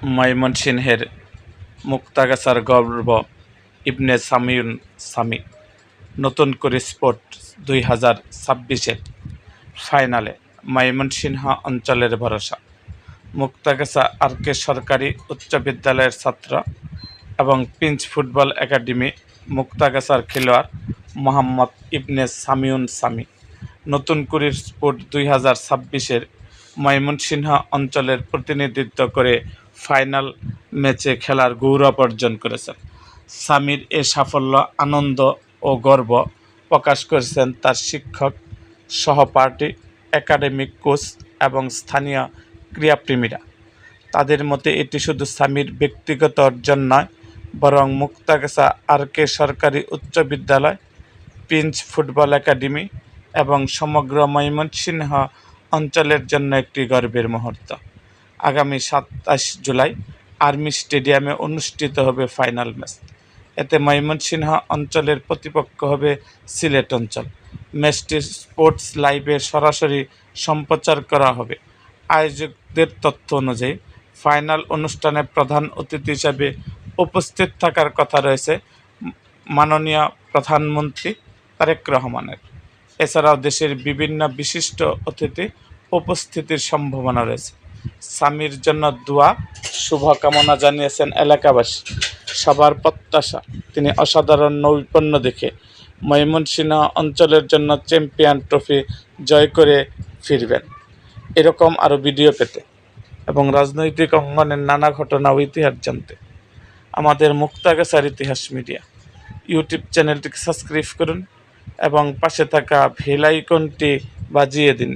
ময়মনসিংহের মুক্তাগাছার গর্ব ইবনে সামিউন সামি নতুন করে স্পোর্ট 2026-এর ফাইনালে ময়মনসিংহ অঞ্চলের ভরসা। মুক্তাগাছা আরকে সরকারি উচ্চ বিদ্যালয়ের ছাত্র এবং পিঞ্চ ফুটবল একাডেমি মুক্তাগাছার খেলোয়াড় মোহাম্মদ ইবনে সামিউন সামি নতুন কুড়ির স্পোর্ট 2026-এর ময়মনসিংহ অঞ্চলের প্রতিনিধিত্ব করে ফাইনাল ম্যাচে খেলার গৌরব অর্জন করেছেন। সামির এ সাফল্য আনন্দ ও গর্ব প্রকাশ করেছেন তার শিক্ষক, সহপাঠী, একাডেমিক কোচ এবং স্থানীয় ক্রীড়াপ্রেমীরা। তাদের মতে এটি শুধু সামির ব্যক্তিগত অর্জন নয়, বরং মুক্তাগাছা আরকে সরকারি উচ্চ বিদ্যালয়, পিঞ্চ ফুটবল একাডেমি এবং সমগ্র ময়মনসিংহ অঞ্চলের জন্য একটি গর্বের মুহূর্ত। আগামী 27 জুলাই আর্মি স্টেডিয়ামে অনুষ্ঠিত হবে ফাইনাল ম্যাচ। এতে ময়মনসিংহ অঞ্চলের প্রতিপক্ষ হবে সিলেট অঞ্চল। ম্যাচটি স্পোর্টস লাইভে সরাসরি সম্প্রচার করা হবে। আয়োজকদের তথ্য অনুযায়ী ফাইনাল অনুষ্ঠানে প্রধান অতিথি হিসেবে উপস্থিত থাকার কথা রয়েছে মাননীয় প্রধানমন্ত্রী তারেক রহমানের। এছাড়াও দেশের বিভিন্ন বিশিষ্ট অতিথি উপস্থিতির সম্ভাবনা রয়েছে। সামির জন্য দোয়া শুভকামনা জানিয়েছেন এলাকাবাসী। সবার প্রত্যাশা তিনি অসাধারণ নৈপুণ্য দেখে ময়মনসিংহ অঞ্চলের জন্য চ্যাম্পিয়ন ট্রফি জয় করে ফিরবেন। এরকম আরও ভিডিও পেতে এবং রাজনৈতিক অঙ্গনের নানা ঘটনা ও ইতিহাস জানতে আমাদের মুক্তাগাছার ইতিহাস মিডিয়া ইউটিউব চ্যানেলটিকে সাবস্ক্রাইব করুন এবং পাশে থাকা বেল আইকনটি বাজিয়ে দিন।